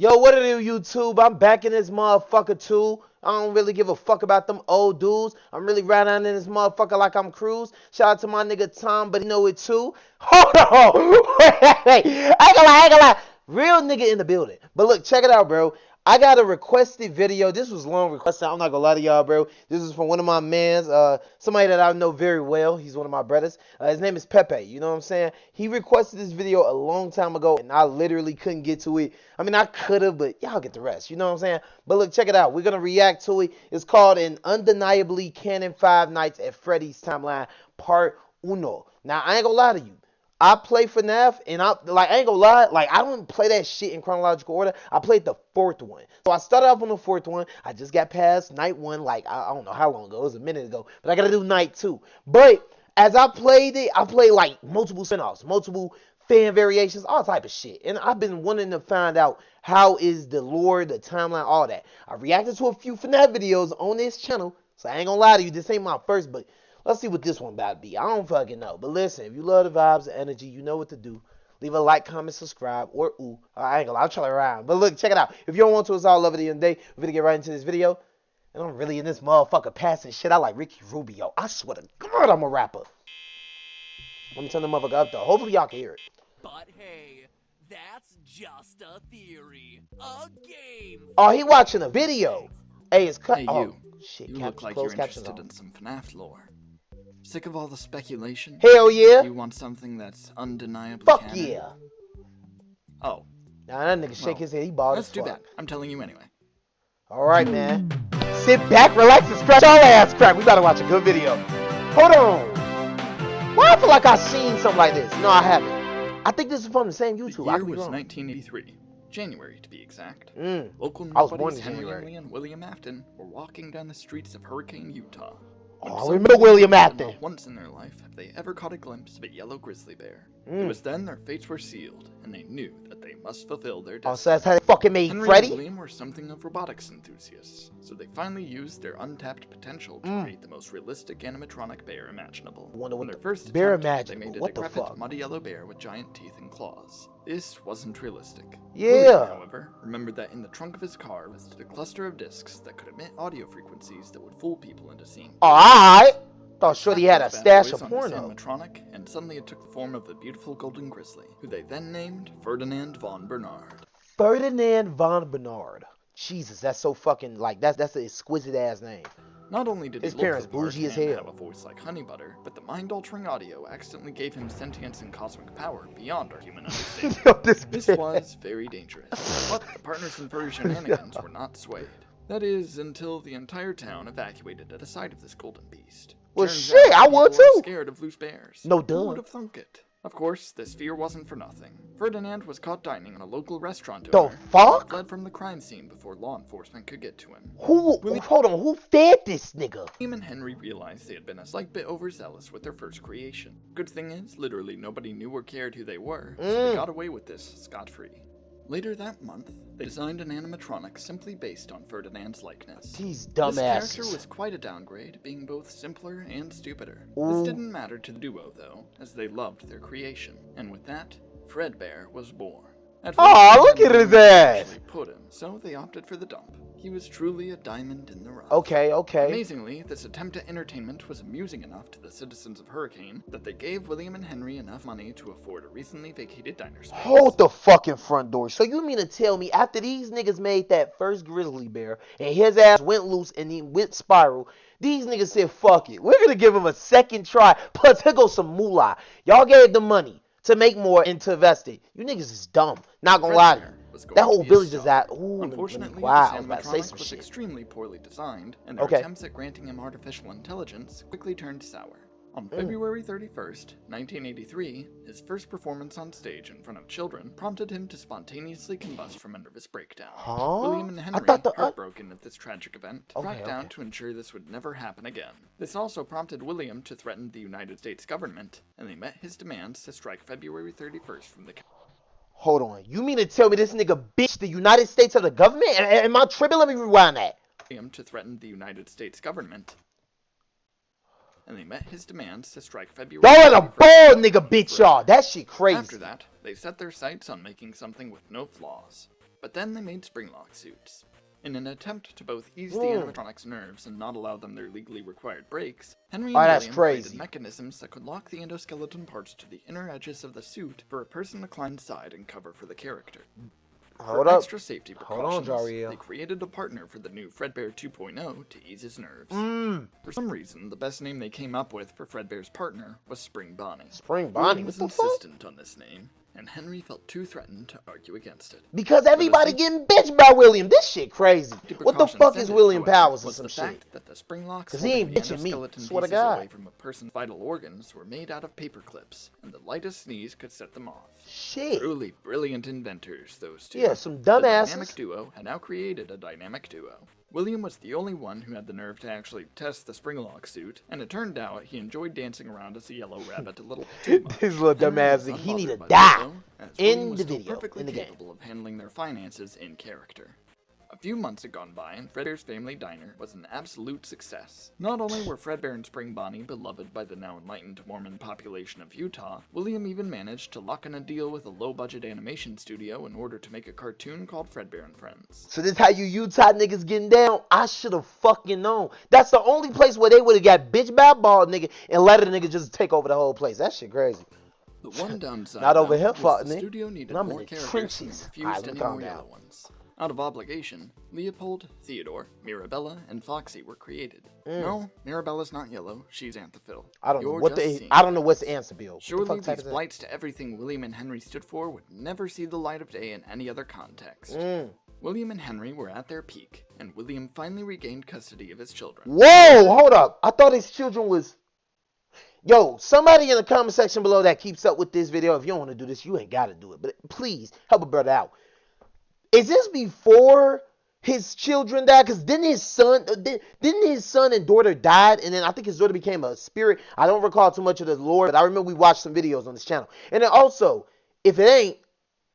Yo, what it do, YouTube? I'm back in this motherfucker too. I don't really give a fuck about them old dudes. I'm really riding in this motherfucker like I'm Cruz. Shout out to my nigga Tom, but he know it too. Hold on. Wait. I ain't gonna lie. Real nigga in the building. But look, check it out, bro. I got a requested video. This was long requested. I'm not gonna lie to y'all, bro. This is from one of my mans, somebody that I know very well. He's one of my brothers. His name is Pepe. You know what I'm saying? He requested this video a long time ago, and I literally couldn't get to it. I mean, I could have, but y'all get the rest. You know what I'm saying? But look, check it out. We're gonna react to it. It's called an Undeniably Canon 5 Nights at Freddy's Timeline Part Uno. Now, I ain't gonna lie to you. I play FNAF, and I ain't gonna lie, I don't play that shit in chronological order. I played the fourth one. So I started off on the fourth one. I just got past night one, I don't know how long ago. It was a minute ago. But I gotta do night two. But as I played it, I played multiple spinoffs, multiple fan variations, all type of shit. And I've been wanting to find out how is the lore, the timeline, all that. I reacted to a few FNAF videos on this channel. So I ain't gonna lie to you, this ain't my first, but let's see what this one about to be. I don't fucking know. But listen, if you love the vibes, the energy, you know what to do. Leave a like, comment, subscribe, or ooh. I ain't gonna lie, I'll try it around. But look, check it out. If you don't want to, it's all love at the end of the day. We're gonna get right into this video. And I'm really in this motherfucker passing shit. I like Ricky Rubio. I swear to God, I'm a rapper. Let me turn the motherfucker up though. Hopefully y'all can hear it. But hey, that's just a theory. A game. Oh, he watching a video. Hey, it's cut. Hey, oh, shit. You look like you're interested in some FNAF lore. Sick of all the speculation? Hell yeah. You want something that's undeniably Fuck canon? yeah. Oh. Nah, that nigga shake his head. He bald as fuck. Let's do that. I'm telling you anyway. Alright, man. Sit back, relax, and scratch all ass crack. We gotta watch a good video. Hold on. Why I feel like I've seen something like this? No, I haven't. I think this is from the same YouTube. The year was 1983. January, to be exact. Local I was born nobodies in Henry January. Lee and William Afton were walking down the streets of Hurricane, Utah. Oh, I remember William Afton. Not once in their life have they ever caught a glimpse of a yellow grizzly bear. It was then their fates were sealed, and they knew that they must fulfill their destiny. Oh, so that's how they fucking made Henry Freddy? and William were something of robotics enthusiasts, so they finally used their untapped potential to create the most realistic animatronic bear imaginable. Wonder what On their the first bear attempt, they imaginable? made a What the decrepit, fuck? muddy yellow bear with giant teeth and claws. This wasn't realistic. Yeah. William, however, remembered that in the trunk of his car was a cluster of discs that could emit audio frequencies that would fool people into seeing. Alright. Thought Shorty had a stash of on porno. this animatronic, and suddenly it took the form of the beautiful golden grizzly, who they then named Ferdinand von Bernard. Ferdinand von Bernard. Jesus, that's so fucking that's an exquisite ass name. Not only did His he look parents the part bougie as and hell. have a voice like honey butter, but the mind-altering audio accidentally gave him sentience and cosmic power beyond our human understanding. Yo, This was very dangerous, but the partners in furry shenanigans were not swayed. That is, until the entire town evacuated at the sight of this golden beast. Well, Turns shit, out I would people were too. Scared of loose bears. No Who duh. would have thunk it? Of course, this fear wasn't for nothing. Ferdinand was caught dining in a local restaurant The owner fuck? and fled from the crime scene before law enforcement could get to him. Hold on, who fed this nigga? William and Henry realized they had been a slight bit overzealous with their first creation. Good thing is, literally nobody knew or cared who they were, so they got away with this scot-free. Later that month, they designed an animatronic simply based on Ferdinand's likeness. These This dumbasses. character was quite a downgrade, being both simpler and stupider. This didn't matter to the duo, though, as they loved their creation. And with that, Fredbear was born. At Aw, first, look they at his didn't ass. actually put him, so they opted for the dump. He was truly a diamond in the rough. Okay. Amazingly, this attempt at entertainment was amusing enough to the citizens of Hurricane that they gave William and Henry enough money to afford a recently vacated diner space. Hold the fucking front door. So you mean to tell me after these niggas made that first grizzly bear and his ass went loose and he went spiral, these niggas said, fuck it. We're gonna give him a second try. Plus, here goes some moolah. Y'all gave the money to make more and to invest it. You niggas is dumb. Not gonna lie to you. That whole village is at. Ooh, Unfortunately, wow. I this was about to say animatronic some was shit. extremely poorly designed, and their Okay. attempts at granting him artificial intelligence quickly turned sour. On February 31st, 1983, his first performance on stage in front of children prompted him to spontaneously combust from a nervous breakdown. Huh? William and Henry, thought the- heartbroken at this tragic event, cracked down Okay. to ensure this would never happen again. This also prompted William to threaten the United States government, and they met his demands to strike February 31st from the Hold on. You mean to tell me this nigga bitch the United States of the government? Am I tripping? Let me rewind that. to threaten the United States government, and they met his demands to strike February. Y'all at a 31st. ball nigga bitch y'all. That shit crazy. After that, they set their sights on making something with no flaws. But then they made spring-lock suits. In an attempt to both ease the animatronics' nerves and not allow them their legally required breaks, Henry and that's William crazy. created mechanisms that could lock the endoskeleton parts to the inner edges of the suit for a person to climb inside and cover for the character. Hold For up. extra safety Hold on, precautions, Jariel. they created a partner for the new Fredbear 2.0 to ease his nerves. For some reason, the best name they came up with for Fredbear's partner was Spring Bonnie. Spring Bonnie? William was What the fuck? insistent on this name, and Henry felt too threatened to argue against it. Because everybody getting bitched by William. This shit crazy. What the fuck is William Powers or some the shit? fact that the spring locks 'Cause he ain't holding the bitching me, endoskeleton swear to pieces God. away from a person's vital organs were made out of paper clips, and the lightest sneeze could set them off. Shit. Truly brilliant inventors, those two. Yeah, some The dumbasses. dynamic duo had now created a dynamic duo. William was the only one who had the nerve to actually test the springlock suit, and it turned out he enjoyed dancing around as a yellow rabbit a little too much. This little Henry dumbass was nigga, he need to unbothered by die this, though, as in William was the still video, perfectly in the game. capable of handling their finances in character. A few months had gone by, and Fredbear's Family Diner was an absolute success. Not only were Fredbear and Spring Bonnie beloved by the now enlightened Mormon population of Utah, William even managed to lock in a deal with a low-budget animation studio in order to make a cartoon called Fredbear and Friends. So this how you Utah niggas getting down? I should have fucking known. That's the only place where they would have got bitch by a bald nigga and let a nigga just take over the whole place. That shit crazy. The one downside, Not over though, here, was fuck, the nigga. studio needed I'm in more the characters trenches. and Alright, refused let me any calm more down. yellow ones. Out of obligation, Leopold, Theodore, Mirabella, and Foxy were created. No, Mirabella's not yellow, she's Anthophil. I don't know You're what just the seeing I don't know things. what's the answer, Bill. What the Surely fuck these type is that? blights to everything William and Henry stood for would never see the light of day in any other context. William and Henry were at their peak, and William finally regained custody of his children. Whoa, hold up. I thought his children was... Yo, somebody in the comment section below that keeps up with this video. If you don't want to do this, you ain't got to do it. But please, help a brother out. Is this before his children died? Because didn't his son and daughter died? And then I think his daughter became a spirit. I don't recall too much of the lore, but I remember we watched some videos on this channel. And then also, if it ain't,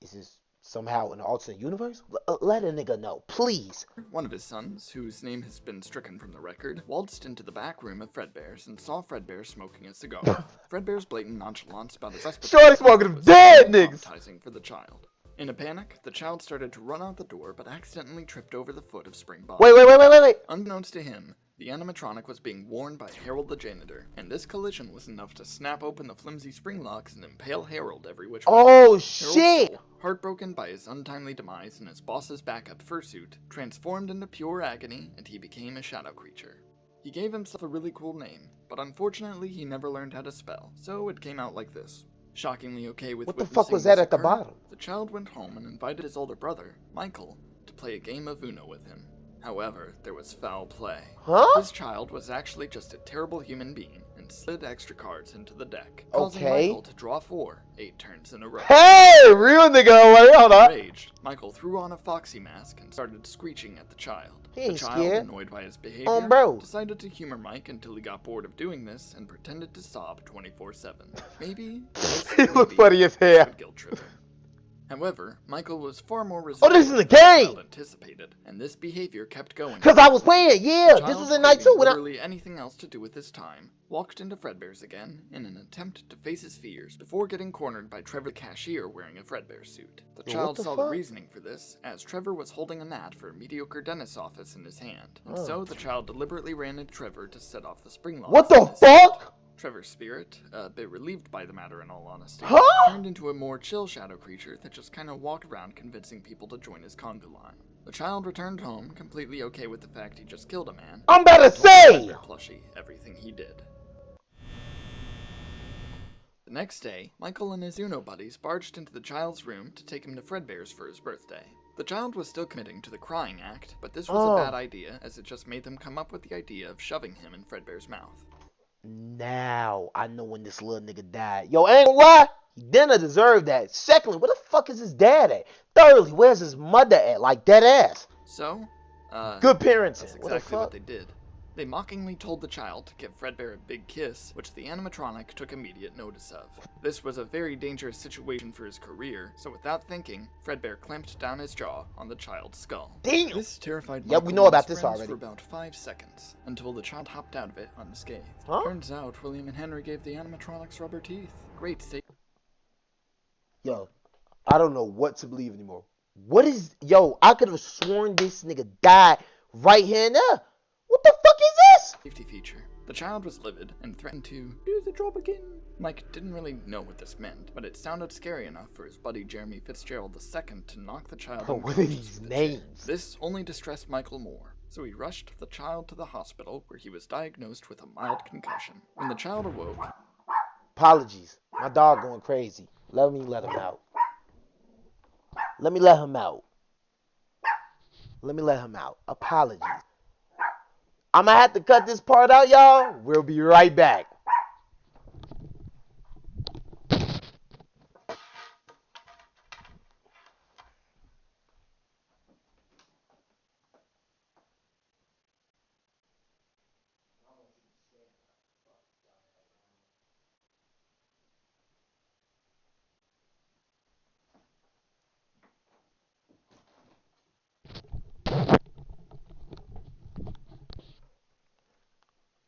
is this somehow an alternate universe? Let a nigga know, please. One of his sons, whose name has been stricken from the record, waltzed into the back room of Fredbear's and saw Fredbear smoking a cigar. Fredbear's blatant nonchalance about his respiratory Shorty smoking them was dead very niggas. traumatizing for the child. In a panic, the child started to run out the door but accidentally tripped over the foot of Spring Bonnie. Wait. Unbeknownst to him, the animatronic was being worn by Harold the janitor, and this collision was enough to snap open the flimsy spring locks and impale Harold every which way. Oh, Harold's shit. soul, heartbroken by his untimely demise in his boss's backup fursuit, transformed into pure agony, and he became a shadow creature. He gave himself a really cool name, but unfortunately he never learned how to spell, so it came out like this. Shockingly okay with What the witnessing fuck was this that at the occur, bottom? the child went home and invited his older brother, Michael, to play a game of Uno with him. However, there was foul play. Huh? This child was actually just a terrible human being and slid extra cards into the deck, causing Okay. Michael to draw 8 turns in a row. Hey, real nigga, wait, hold up. Enraged, Michael threw on a foxy mask and started screeching at the child. He The ain't child, scared. annoyed by his behavior, Bro. decided to humor Mike until he got bored of doing this and pretended to sob 24/7. Maybe He looked funny as hell. guilt trip him. However, Michael was far more Oh, this is resilient a than the game. child anticipated, and this behavior kept going. Cause I was playing, yeah. The This child, is a night too. craving When I... literally anything else to do with his time, walked into Fredbear's again in an attempt to face his fears before getting cornered by Trevor the cashier wearing a Fredbear suit. The What child the saw fuck? the reasoning for this, as Trevor was holding a gnat for a mediocre dentist's office in his hand, and so the child deliberately ran into Trevor to set off the spring locks. What in the his suit. fuck? Trevor's spirit, a bit relieved by the matter in all honesty, Huh? turned into a more chill shadow creature that just kinda walked around convincing people to join his conga line. The child returned home, completely okay with the fact he just killed a man. I'm about to and told the say. Fredbear plushie everything he did. The next day, Michael and his Uno buddies barged into the child's room to take him to Fredbear's for his birthday. The child was still committing to the crying act, but this was Oh. a bad idea as it just made them come up with the idea of shoving him in Fredbear's mouth. Now I know when this little nigga died. Yo, ain't gonna lie, he didn't deserve that. Secondly, where the fuck is his dad at? Thirdly, where's his mother at? Like dead ass. So, Good parenting. that's What the exactly what fuck? they did. They mockingly told the child to give Fredbear a big kiss, which the animatronic took immediate notice of. This was a very dangerous situation for his career, so without thinking, Fredbear clamped down his jaw on the child's skull. Damn. This terrified Yep, we Michael know and about his this friends already. for about 5 seconds, until the child hopped out of it unscathed. Huh? Turns out, William and Henry gave the animatronics rubber teeth. Great state. Yo, I don't know what to believe anymore. What is, yo, I could have sworn this nigga died right here and there. What the fuck is this? Safety feature. The child was livid and threatened to do the job again. Mike didn't really know what this meant, but it sounded scary enough for his buddy Jeremy Fitzgerald II to knock the child Bro, what are unconscious these with a chair. names? This only distressed Michael more, so he rushed the child to the hospital where he was diagnosed with a mild concussion. When the child awoke, Apologies. My dog going crazy. Let me let him out. Let me let him out. Let me let him out. Apologies. I'm gonna have to cut this part out, y'all. We'll be right back.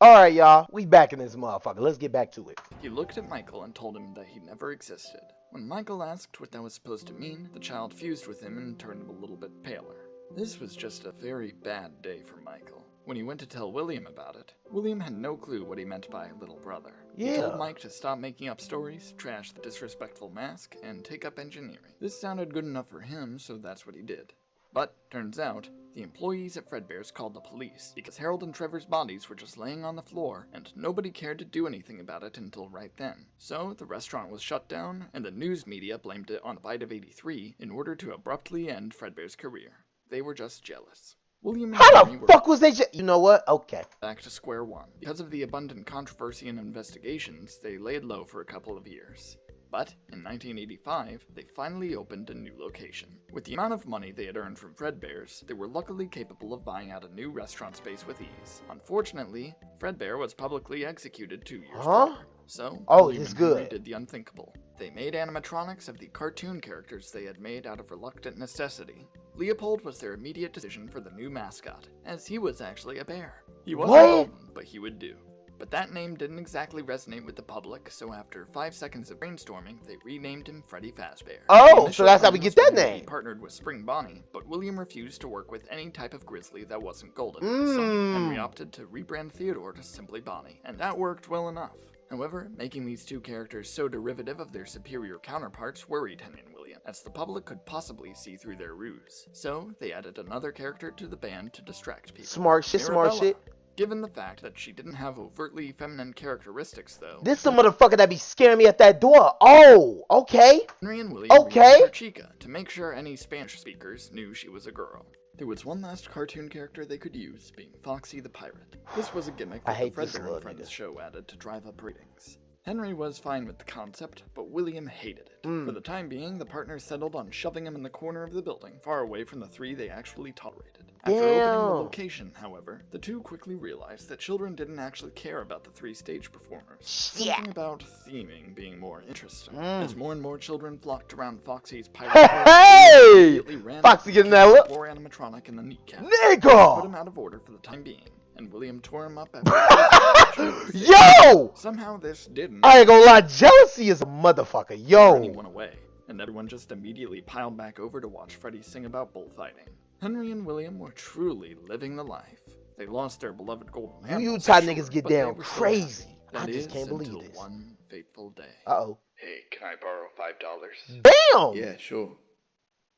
Alright, y'all. We back in this motherfucker. Let's get back to it. he looked at Michael and told him that he never existed. When Michael asked what that was supposed to mean, the child fused with him and turned a little bit paler. This was just a very bad day for Michael. When he went to tell William about it, William had no clue what he meant by little brother. He Yeah. told Mike to stop making up stories, trash the disrespectful mask, and take up engineering. This sounded good enough for him, so that's what he did. But, turns out, the employees at Fredbear's called the police because Harold and Trevor's bodies were just laying on the floor and nobody cared to do anything about it until right then. So, the restaurant was shut down and the news media blamed it on a bite of 83 in order to abruptly end Fredbear's career. They were just jealous. William and How Henry the were fuck was they You know what? Okay. back to square one. Because of the abundant controversy and investigations, they laid low for a couple of years. But in 1985, they finally opened a new location. With the amount of money they had earned from Fredbear's, they were luckily capable of buying out a new restaurant space with ease. Unfortunately, Fredbear was publicly executed 2 years later. So, William it's and Henry good. did the unthinkable. They made animatronics of the cartoon characters they had made out of reluctant necessity. Leopold was their immediate decision for the new mascot, as he was actually a bear. He wasn't What? golden, but he would do. But that name didn't exactly resonate with the public, so after 5 seconds of brainstorming, they renamed him Freddy Fazbear. Oh, The so initial that's how plan we get was for that him to be name. partnered with Spring Bonnie, but William refused to work with any type of grizzly that wasn't golden. So Mm. Henry opted to rebrand Theodore to simply Bonnie, and that worked well enough. However, making these two characters so derivative of their superior counterparts worried Henry and William, as the public could possibly see through their ruse. So they added another character to the band to distract people. Smart shit, smart Mirabella. shit. Given the fact that she didn't have overtly feminine characteristics, though, This the motherfucker that be scaring me at that door. Oh, okay. Henry and William Okay. renamed her Chica to make sure any Spanish speakers knew she was a girl. There was one last cartoon character they could use, being Foxy the Pirate. This was a gimmick I that hate the this Fredbear little and Friends nigga. show added to drive up ratings. Henry was fine with the concept, but William hated it. For the time being, the partners settled on shoving him in the corner of the building, far away from the three they actually tolerated. After opening the Damn. location, however, the two quickly realized that children didn't actually care about the three stage performers. Shit. Something about theming being more interesting. Mm. As more and more children flocked around Foxy's pirate Hey! William immediately ran Foxy up getting and that kicked look. the poor animatronic in the kneecap. Nigga! Put him out of order for the time being, and William tore him up after Yo! Somehow this didn't I ain't gonna lie, jealousy is a motherfucker. turn Yo. anyone away, and everyone just immediately piled back over to watch Freddy sing about bullfighting. Henry and William were truly living the life. They lost their beloved golden You animals, Utah sure, niggas get but they down were still crazy. happy. I That just is, can't believe until this. one fateful day. Uh-oh. Hey, can I borrow $5? Damn! Yeah, sure.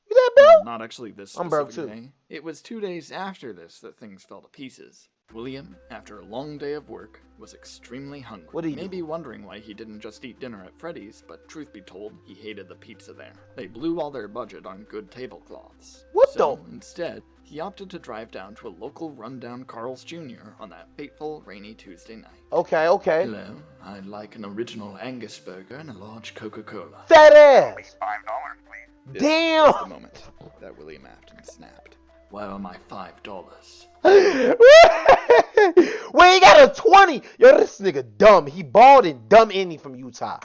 You that Well, broke? not actually this I'm specific broke, too. day. It was 2 days after this that things fell to pieces. William, after a long day of work, was extremely hungry. What did he do? Maybe wondering why he didn't just eat dinner at Freddy's, but truth be told, he hated the pizza there. They blew all their budget on good tablecloths. What So, the- instead, he opted to drive down to a local rundown Carl's Jr. on that fateful rainy Tuesday night. Okay, okay. Hello, I'd like an original Angus burger and a large Coca-Cola. Fat ass. This Damn! was the moment that William Afton snapped. Where are my $5? Wait, he got a 20. Yo, this nigga dumb. He bald and dumb and he from Utah.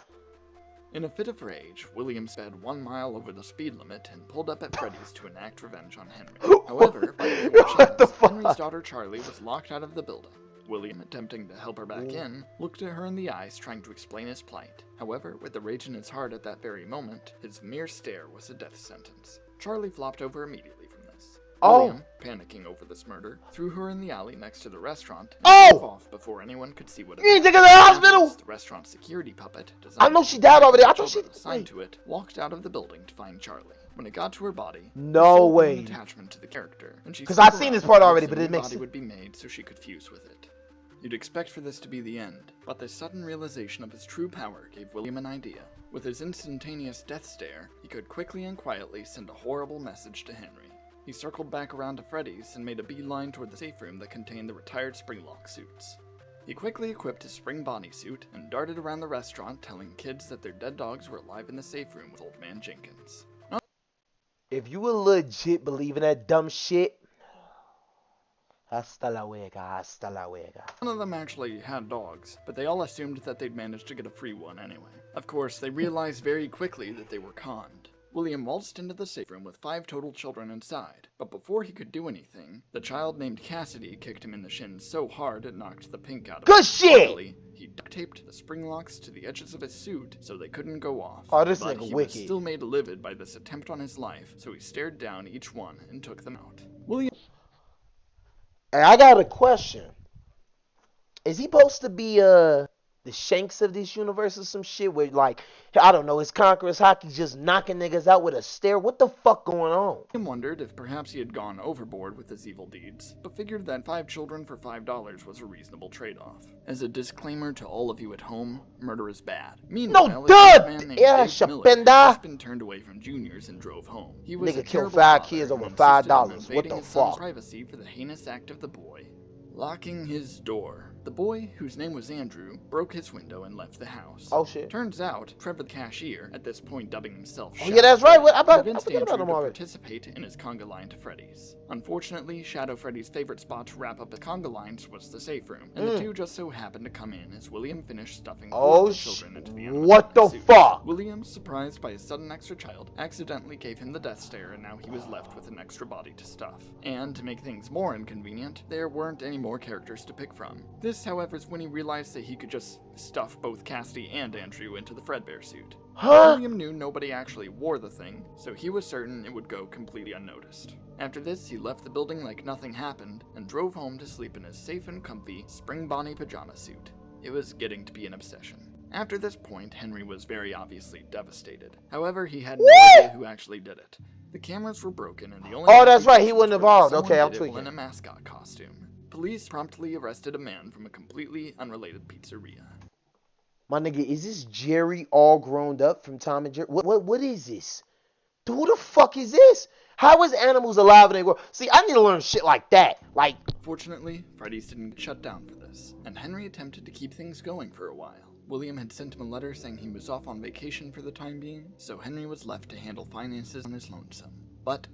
In a fit of rage, William sped 1 mile over the speed limit and pulled up at Freddy's to enact revenge on Henry. However, by a What the coincidence, fuck? Henry's daughter Charlie was locked out of the building. William, attempting to help her back in, looked at her in the eyes trying to explain his plight. However, with the rage in his heart at that very moment, his mere stare was a death sentence. Charlie flopped over immediately from this. Oh. William, panicking over this murder, threw her in the alley next to the restaurant and Oh! drove off before anyone could see what had You ain't happened. taking her to the After hospital? this, the restaurant security puppet, I know designed she to died protect over there. I the thought she. children assigned Wait. to it, walked out of the building to find Charlie. When it got to her body, No it felt way. an attachment to the character, and she 'Cause stuck I've seen around this part in already, hopes but a it new makes body it- would be made so she could fuse with it. You'd expect for this to be the end, but the sudden realization of his true power gave William an idea. With his instantaneous death stare, he could quickly and quietly send a horrible message to Henry. He circled back around to Freddy's and made a beeline toward the safe room that contained the retired Springlock suits. He quickly equipped his spring bodysuit and darted around the restaurant telling kids that their dead dogs were alive in the safe room with Old Man Jenkins. If you would legit believe in that dumb shit, hasta la huega, hasta la huega. None of them actually had dogs, but they all assumed that they'd managed to get a free one anyway. Of course, they realized very quickly that they were conned. William waltzed into the safe room with 5 total children inside, but before he could do anything, the child named Cassidy kicked him in the shins so hard it knocked the pink out of him. Good shit! Luckily, he duct taped the spring locks to the edges of his suit so they couldn't go off. Oh, this but nigga he wicked. was still made livid by this attempt on his life, so he stared down each one and took them out. William Hey, I got a question. Is he supposed to be the Shanks of this universe or some shit where, like, I don't know, his Conqueror's hockey just knocking niggas out with a stare? What the fuck going on? wondered if perhaps he had gone overboard with his evil deeds, but figured that 5 children for $5 was a reasonable trade-off. As a disclaimer to all of you at home, murder is bad. Meanwhile, No, a dude! man named Yeah, Dave Miller had Shapenda. just been turned away from juniors and drove home. He was Nigga a killed terrible 5 father kids and over insisted on $5. What invading the his son's fuck? privacy for the heinous act of the boy. Locking his door. The boy, whose name was Andrew, broke his window and left the house. Oh, shit. Turns out, Trevor the cashier, at this point dubbing himself Oh, Shadow yeah, that's right. Freddy, What- I convinced forget about Andrew him to already. participate in his conga line to Freddy's. Unfortunately, Shadow Freddy's favorite spot to wrap up his conga lines was the safe room, and the two just so happened to come in as William finished stuffing 4 Oh, of the children into the what the animatronic suits. fuck? William, surprised by his sudden extra child, accidentally gave him the death stare, and now he was left with an extra body to stuff. And to make things more inconvenient, there weren't any more characters to pick from. This, however, is when he realized that he could just stuff both Cassidy and Andrew into the Fredbear suit. Huh? William knew nobody actually wore the thing, so he was certain it would go completely unnoticed. After this, he left the building like nothing happened and drove home to sleep in his safe and comfy spring bonnie pajama suit. It was getting to be an obsession. After this point, Henry was very obviously devastated. However, he had no What? idea who actually did it. The cameras were broken and the only Oh, that's right, he implications wasn't were that involved. someone Okay, I'm did it while tweaking. in a mascot costume. Police promptly arrested a man from a completely unrelated pizzeria. My nigga, is this Jerry all grown up from Tom and Jerry? What is this? Dude, who the fuck is this? How is animals alive in the world? See, I need to learn shit like that. Like, Fortunately, Freddy's didn't get shut down for this, and Henry attempted to keep things going for a while. William had sent him a letter saying he was off on vacation for the time being, so Henry was left to handle finances on his lonesome. But,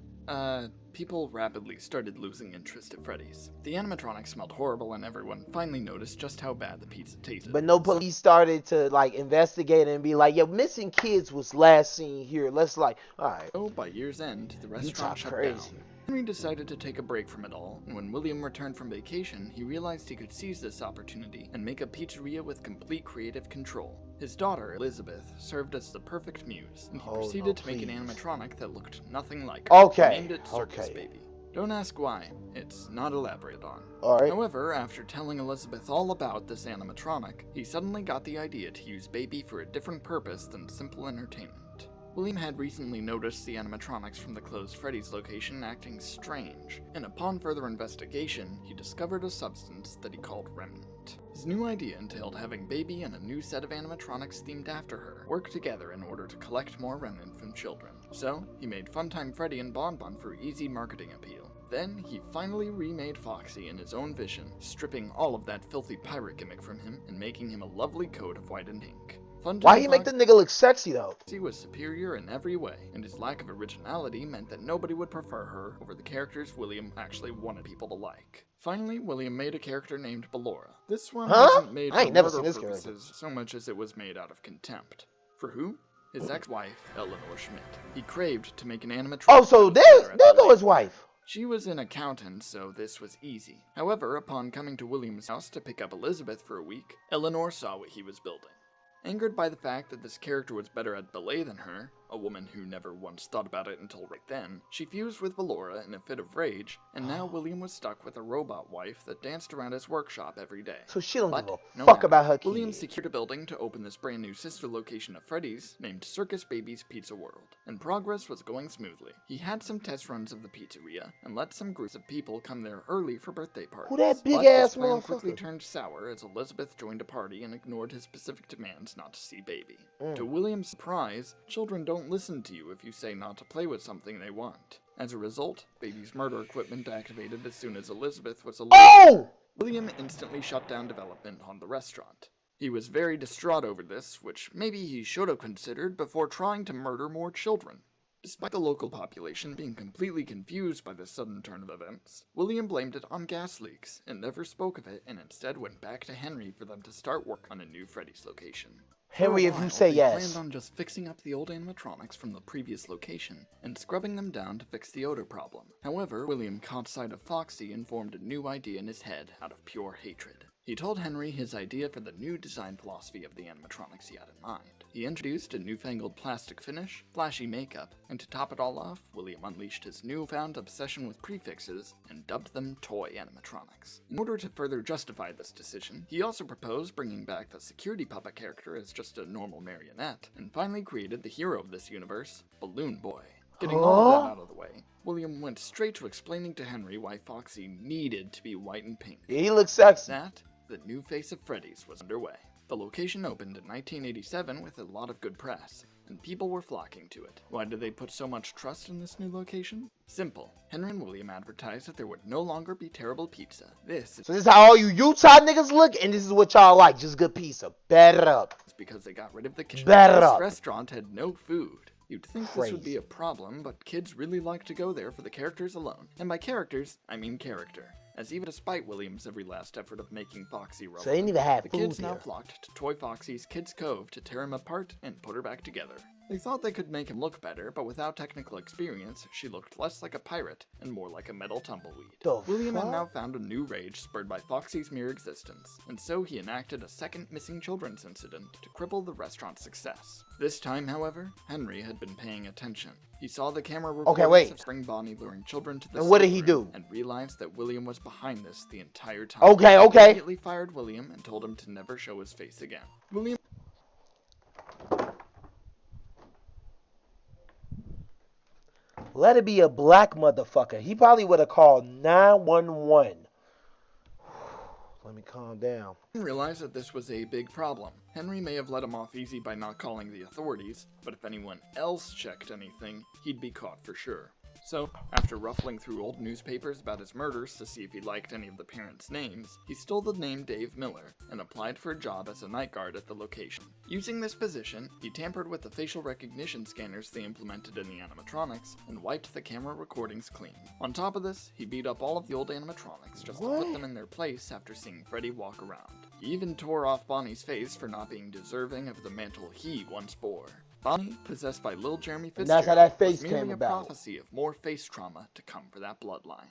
people rapidly started losing interest at Freddy's. The animatronics smelled horrible and everyone finally noticed just how bad the pizza tasted. but no police started to, like, investigate and be like, yo, missing kids was last seen here. Let's, like, alright. So, by year's end, the You restaurant talk shut crazy. down. Henry decided to take a break from it all, and when William returned from vacation, he realized he could seize this opportunity and make a pizzeria with complete creative control. His daughter, Elizabeth, served as the perfect muse, and he Oh, proceeded no, to make an please. animatronic that looked nothing like her. Okay, He named it Circus okay. Baby. Don't ask why, it's not elaborated on. Alright. However, after telling Elizabeth all about this animatronic, he suddenly got the idea to use Baby for a different purpose than simple entertainment. William had recently noticed the animatronics from the closed Freddy's location acting strange, and upon further investigation, he discovered a substance that he called Remnant. His new idea entailed having Baby and a new set of animatronics themed after her work together in order to collect more Remnant from children. So, he made Funtime Freddy and Bon Bon for easy marketing appeal. Then, he finally remade Foxy in his own vision, stripping all of that filthy pirate gimmick from him and making him a lovely coat of white and ink. Why he make the nigga look sexy, though? Foxy was superior in every way, and his lack of originality meant that nobody would prefer her over the characters William actually wanted people to like. Finally, William made a character named Ballora. This one Huh? wasn't made I ain't for never murder seen this character. purposes so much as it was made out of contempt. For who? His ex-wife, Eleanor Schmidt. He craved to make an animatronic. Oh, so there go his wife. She was an accountant, so this was easy. However, upon coming to William's house to pick up Elizabeth for a week, Eleanor saw what he was building. Angered by the fact that this character was better at ballet than her, a woman who never once thought about it until right then, she fused with Ballora in a fit of rage, and now William was stuck with a robot wife that danced around his workshop every day. So she don't But give a no fuck matter. about her William kids. secured a building to open this brand new sister location of Freddy's, named Circus Baby's Pizza World, and progress was going smoothly. He had some test runs of the pizzeria, and let some groups of people come there early for birthday parties. Who that big But ass this plan quickly motherfucker? turned sour as Elizabeth joined a party and ignored his specific demands not to see Baby. Mm. To William's surprise, children don't listen to you if you say not to play with something they want. As a result, Baby's murder equipment activated as soon as Elizabeth was alerted. Oh! William instantly shut down development on the restaurant. He was very distraught over this, which maybe he should have considered before trying to murder more children. Despite the local population being completely confused by this sudden turn of events, William blamed it on gas leaks and never spoke of it, and instead went back to Henry for them to start work on a new Freddy's location. Henry, For a if you while, say they yes. planned on just fixing up the old animatronics from the previous location and scrubbing them down to fix the odor problem. However, William caught sight of Foxy and formed a new idea in his head out of pure hatred. He told Henry his idea for the new design philosophy of the animatronics he had in mind. He introduced a newfangled plastic finish, flashy makeup, and to top it all off, William unleashed his newfound obsession with prefixes and dubbed them toy animatronics. In order to further justify this decision, he also proposed bringing back the security puppet character as just a normal marionette, and finally created the hero of this universe, Balloon Boy. Getting all of that out of the way, William went straight to explaining to Henry why Foxy needed to be white and pink. Yeah, he looks With sexy. that, the new face of Freddy's was underway. The location opened in 1987 with a lot of good press, and people were flocking to it. Why did they put so much trust in this new location? Simple. Henry and William advertised that there would no longer be terrible pizza. So this is how all you Utah niggas look, and this is what y'all like. Just good pizza. Batter up. is because they got rid of the kitchen. Batter This up. restaurant had no food. You'd think this would be a problem, but kids really like to go there for the characters alone. And by characters, I mean character. As even despite William's every last effort of making Foxy relevant, So they didn't even have the food kids now there. flocked to Toy Foxy's Kids Cove to tear him apart and put her back together. They thought they could make him look better, but without technical experience, she looked less like a pirate and more like a metal tumbleweed. The William had fuck? now found a new rage spurred by Foxy's mere existence, and so he enacted a second missing children's incident to cripple the restaurant's success. This time, however, Henry had been paying attention. He saw the camera recordings wait. of Spring Bonnie luring children to the And what did safe he room do? and realized that William was behind this the entire time. Okay, He okay. immediately fired William and told him to never show his face again. William Let it be a black motherfucker. He probably would have called 911. Let me calm down. realized that this was a big problem. Henry may have let him off easy by not calling the authorities, but if anyone else checked anything, he'd be caught for sure. So, after ruffling through old newspapers about his murders to see if he liked any of the parents' names, he stole the name Dave Miller and applied for a job as a night guard at the location. Using this position, he tampered with the facial recognition scanners they implemented in the animatronics and wiped the camera recordings clean. On top of this, he beat up all of the old animatronics just to put them in their place after seeing Freddy walk around. He even tore off Bonnie's face for not being deserving of the mantle he once bore. Bonnie, possessed by little Jeremy And Fitzgerald, that's how that face was merely came a about. prophecy of more face trauma to come for that bloodline.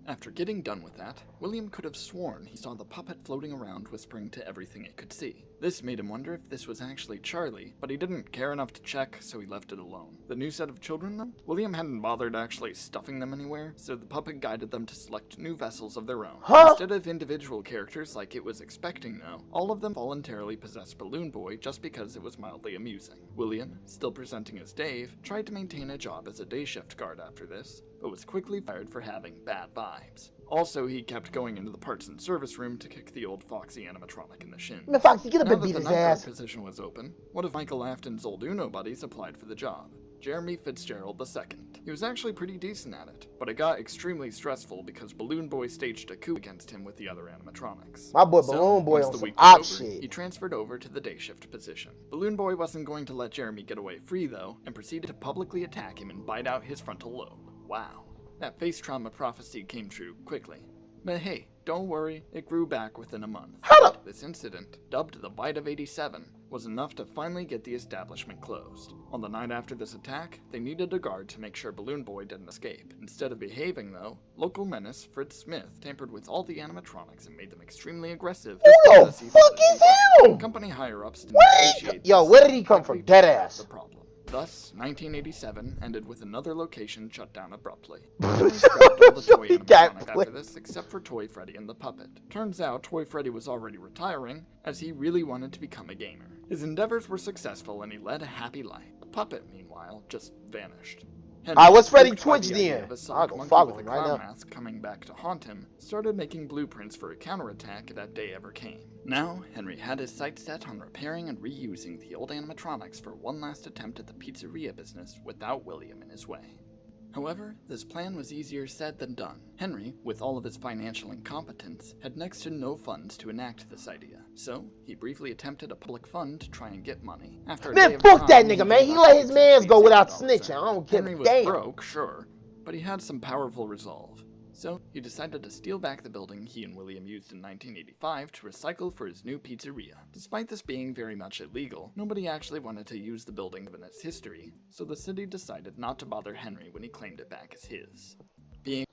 After getting done with that, William could have sworn he saw the puppet floating around whispering to everything it could see. This made him wonder if this was actually Charlie, but he didn't care enough to check, so he left it alone. The new set of children, though? William hadn't bothered actually stuffing them anywhere, so the puppet guided them to select new vessels of their own. Huh? Instead of individual characters like it was expecting, though, all of them voluntarily possessed Balloon Boy just because it was mildly amusing. William, still presenting as Dave, tried to maintain a job as a day shift guard after this, but was quickly fired for having bad vibes. Also, he kept going into the parts and service room to kick the old Foxy animatronic in the shins. Man, Foxy, get up Now and that beat the his night guard ass. position was open, one of Michael Afton's old Uno buddies applied for the job, Jeremy Fitzgerald II. He was actually pretty decent at it, but it got extremely stressful because Balloon Boy staged a coup against him with the other animatronics. My boy So, Balloon Boy once on the some week was op over, shit. he transferred over to the day shift position. Balloon Boy wasn't going to let Jeremy get away free though, and proceeded to publicly attack him and bite out his frontal lobe. Wow. That face trauma prophecy came true quickly. But hey, don't worry, it grew back within a month. But this incident, dubbed the Bite of 87, was enough to finally get the establishment closed. On the night after this attack, they needed a guard to make sure Balloon Boy didn't escape. Instead of behaving though, local menace Fritz Smith tampered with all the animatronics and made them extremely aggressive. Who the because he thought fuck it'd be is fun. him? Company higher-ups didn't Where did he appreciate Yo, this where did he and come quickly from? Dead took care of ass. the problem. Thus, 1987 ended with another location shut down abruptly. Henry scrapped all the toy animatronics after this, except for Toy Freddy and the puppet. Turns out, Toy Freddy was already retiring, as he really wanted to become a gamer. His endeavors were successful and he led a happy life. The puppet, meanwhile, just vanished. Alright, what's Freddy spooked by Twitch the idea then? of a I'll sonic go monkey follow with a him right clown now. mask coming back to haunt him, started making blueprints for a counterattack if that day ever came. Now, Henry had his sights set on repairing and reusing the old animatronics for one last attempt at the pizzeria business without William in his way. However, this plan was easier said than done. Henry, with all of his financial incompetence, had next to no funds to enact this idea, so he briefly attempted a public fund to try and get money. After a day Man, of fuck that crime, nigga, man. gave He up let his mans exactly go without $0 snitching. I don't give Henry a was damn. broke, sure, but he had some powerful resolve. So, he decided to steal back the building he and William used in 1985 to recycle for his new pizzeria. Despite this being very much illegal, nobody actually wanted to use the building given its history, so the city decided not to bother Henry when he claimed it back as his. Being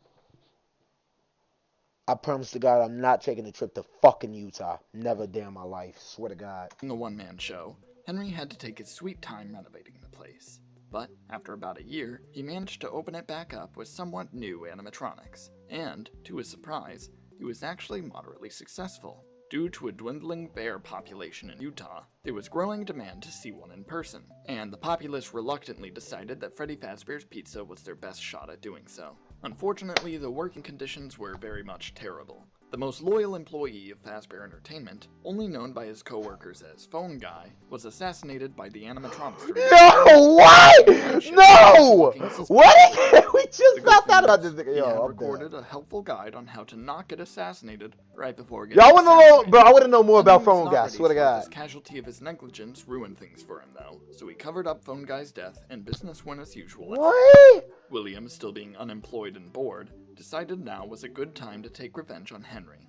I promise to God I'm not taking a trip to fucking Utah. Never a day in my life. Swear to God. a one-man show, Henry had to take his sweet time renovating the place. But after about a year, he managed to open it back up with somewhat new animatronics. And, to his surprise, he was actually moderately successful. Due to a dwindling bear population in Utah, there was growing demand to see one in person, and the populace reluctantly decided that Freddy Fazbear's Pizza was their best shot at doing so. Unfortunately, the working conditions were very much terrible. The most loyal employee of Fazbear Entertainment, only known by his co-workers as Phone Guy, was assassinated by the animatronics. No, what? No! What? We just found out about this nigga. He had Yo, I'm recorded dead. a helpful guide on how to not get assassinated right before getting Y'all wanna know, assassinated. bro? I wanna know more about Henry was Phone not Guy. ready Swear to let God. This casualty of his negligence ruined things for him, though, so he covered up Phone Guy's death, and business went as usual. What? William, still being unemployed and bored, decided now was a good time to take revenge on Henry.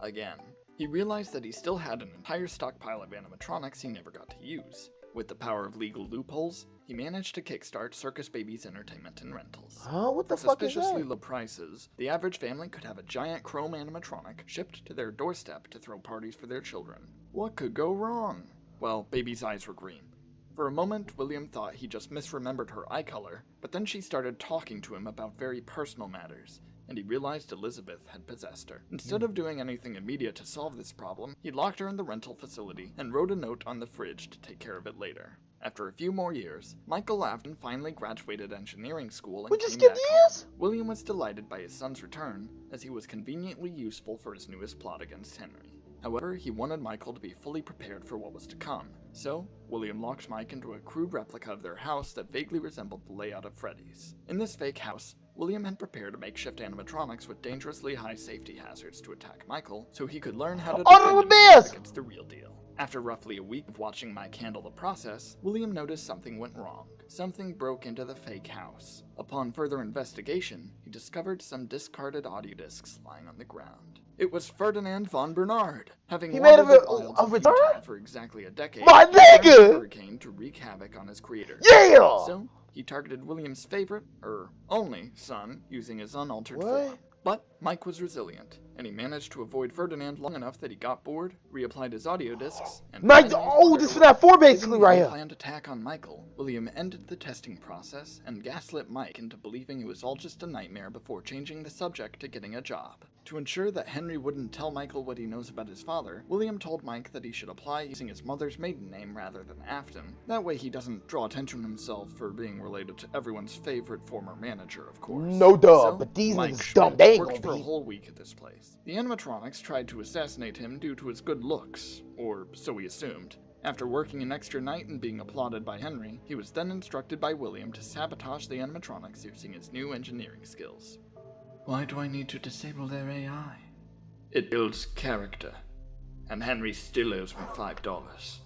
Again, he realized that he still had an entire stockpile of animatronics he never got to use. With the power of legal loopholes, he managed to kickstart Circus Baby's entertainment and rentals. Huh? What the For fuck is suspiciously that? low prices, the average family could have a giant chrome animatronic shipped to their doorstep to throw parties for their children. What could go wrong? Well, Baby's eyes were green. For a moment, William thought he just misremembered her eye color, but then she started talking to him about very personal matters, and he realized Elizabeth had possessed her. Instead of doing anything immediate to solve this problem, he locked her in the rental facility and wrote a note on the fridge to take care of it later. After a few more years, Michael Afton finally graduated engineering school and We just came skipped back home. years? William was delighted by his son's return, as he was conveniently useful for his newest plot against Henry. However, he wanted Michael to be fully prepared for what was to come, so William locked Mike into a crude replica of their house that vaguely resembled the layout of Freddy's. In this fake house, William had prepared makeshift animatronics with dangerously high safety hazards to attack Michael, so he could learn how to defend himself against the real deal. After roughly a week of watching Mike handle the process, William noticed something went wrong. Something broke into the fake house. Upon further investigation, he discovered some discarded audio discs lying on the ground. It was Ferdinand von Bernard, having He made wandered the wilds a of return? Utah for exactly a decade. My he returned to nigga! Hurricane to wreak havoc on his creator. Yeah! So, he targeted William's favorite, only son, using his unaltered What? form. But Mike was resilient, and he managed to avoid Ferdinand long enough that he got bored, reapplied his audio discs, and Mike, finally oh, wandered this is away. that 4 Given basically the right here. unplanned attack on Michael, William ended the testing process and gaslit Mike into believing it was all just a nightmare before changing the subject to getting a job. To ensure that Henry wouldn't tell Michael what he knows about his father, William told Mike that he should apply using his mother's maiden name rather than Afton. That way he doesn't draw attention to himself for being related to everyone's favorite former manager, of course. No duh, So, but these Mike niggas dumb. Schmidt They ain't worked for gonna a be. whole week at this place. The animatronics tried to assassinate him due to his good looks, or so he assumed. After working an extra night and being applauded by Henry, he was then instructed by William to sabotage the animatronics using his new engineering skills. Why do I need to disable their AI? It builds character, and Henry still owes me $5.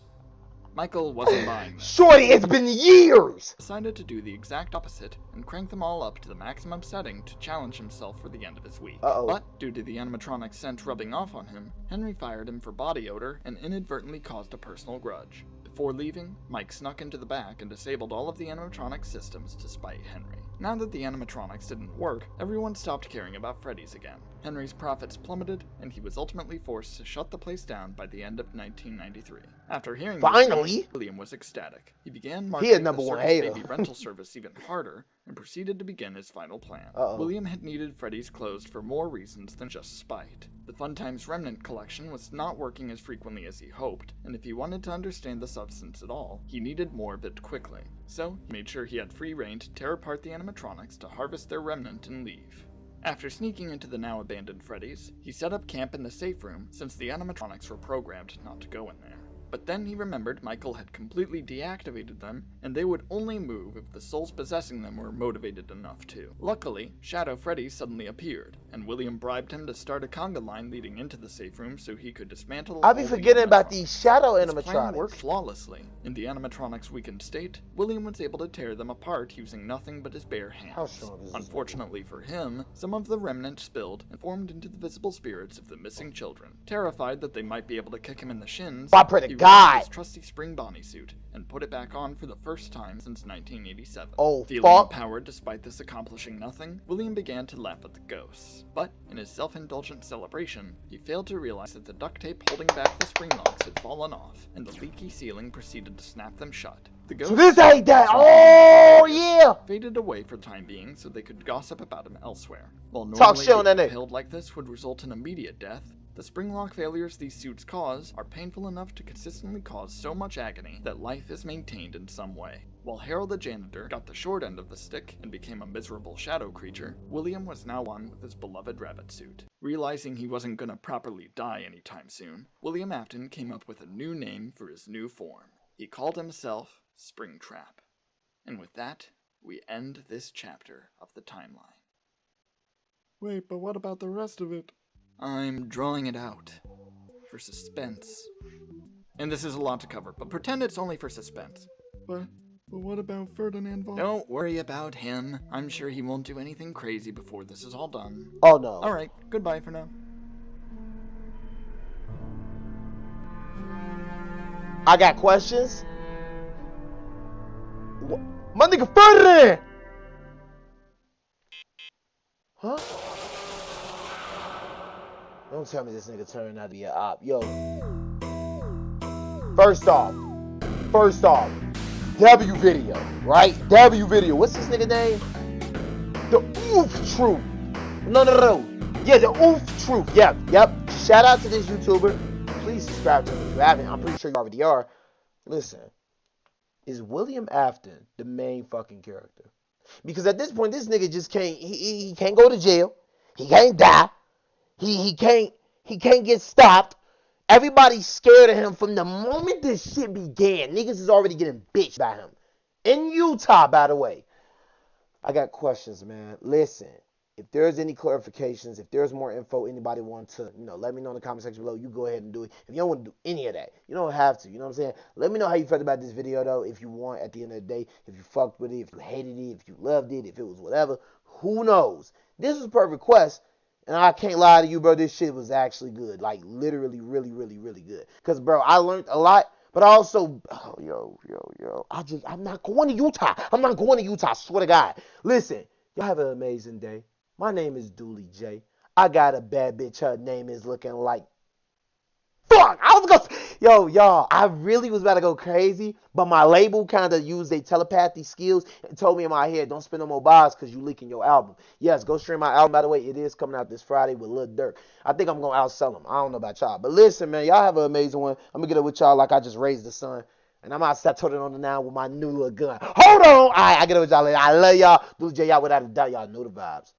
Michael wasn't buying this. Shorty, it's been years! Decided to do the exact opposite and crank them all up to the maximum setting to challenge himself for the end of his week. Uh-oh. But due to the animatronic scent rubbing off on him, Henry fired him for body odor and inadvertently caused a personal grudge. Before leaving, Mike snuck into the back and disabled all of the animatronics systems to spite Henry. Now that the animatronics didn't work, everyone stopped caring about Freddy's again. Henry's profits plummeted, and he was ultimately forced to shut the place down by the end of 1993. After hearing Finally, this, William was ecstatic. He began he marketing had number the one Circus hater. Baby rental service even harder and proceeded to begin his final plan. William had needed Freddy's closed for more reasons than just spite. The Fun Times Remnant collection was not working as frequently as he hoped, and if he wanted to understand the substance at all, he needed more of it quickly. So, he made sure he had free reign to tear apart the animatronics to harvest their remnant and leave. After sneaking into the now abandoned Freddy's, he set up camp in the safe room since the animatronics were programmed not to go in there. But then he remembered Michael had completely deactivated them, and they would only move if the souls possessing them were motivated enough to. Luckily, Shadow Freddy suddenly appeared, and William bribed him to start a conga line leading into the safe room so he could dismantle I be all the forgetting about these shadow His plan animatronics. worked flawlessly. In the animatronics' weakened state, William was able to tear them apart using nothing but his bare hands. How strong is this? Unfortunately for him, some of the remnant spilled and formed into the visible spirits of the missing children. Terrified that they might be able to kick him in the shins, I pray to he God. removed his trusty spring Bonnie suit and put it back on for the first time since 1987. Oh, Feeling fuck. empowered despite this accomplishing nothing, William began to laugh at the ghosts. But, in his self-indulgent celebration, he failed to realize that the duct tape holding back the spring locks had fallen off, and the leaky ceiling proceeded to snap them shut. The ghosts, So this ain't that. Oh, yeah. faded away for the time being so they could gossip about him elsewhere. While Talk normally shit on being that nigga. impaled like this would result in immediate death, the spring lock failures these suits cause are painful enough to consistently cause so much agony that life is maintained in some way. While Harold the janitor got the short end of the stick and became a miserable shadow creature, William was now one with his beloved rabbit suit. Realizing he wasn't gonna properly die anytime soon, William Afton came up with a new name for his new form. He called himself Springtrap. And with that, we end this chapter of the timeline. Wait, but what about the rest of it? I'm drawing it out. For suspense. And this is a lot to cover, but pretend it's only for suspense. But what about Ferdinand von... Don't worry about him. I'm sure he won't do anything crazy before this is all done. Oh, no. Alright, goodbye for now. I got questions. My nigga Freddy! Huh? Don't tell me this nigga turned out to be a op. Yo. First off, W video, right? W video. What's this nigga name? The Oof Truth. No. Yeah, the Oof Truth. Yep. Shout out to this YouTuber. Please subscribe to him if you haven't. I'm pretty sure you already are. Listen, is William Afton the main fucking character? Because at this point, this nigga just can't. He can't go to jail. He can't die. He can't get stopped. Everybody's scared of him from the moment this shit began. Niggas is already getting bitched by him. In Utah, by the way. I got questions, man. Listen, if there's any clarifications, if there's more info, anybody want to, let me know in the comment section below. You go ahead and do it. If you don't want to do any of that, you don't have to. You know what I'm saying? Let me know how you felt about this video, though. If you want, at the end of the day, if you fucked with it, if you hated it, if you loved it, if it was whatever. Who knows? This was per request. And I can't lie to you, bro. This shit was actually good. Like, literally, really, really, really good. Because, bro, I learned a lot. But I also, I'm not going to Utah. I swear to God. Listen, y'all have an amazing day. My name is Dooley J. I got a bad bitch. Her name is looking like... Fuck! Y'all, I really was about to go crazy, but my label kind of used their telepathy skills and told me in my head, don't spend no more bars because you leaking your album. Yes, go stream my album. By the way, it is coming out this Friday with Lil Durk. I think I'm going to outsell him. I don't know about y'all. But listen, man, y'all have an amazing one. I'm going to get it with y'all like I just raised the sun. And I'm outside turning on the now with my new little gun. Hold on! All right, I get it with y'all later. I love y'all. Do J, y'all without a doubt. Y'all know the vibes.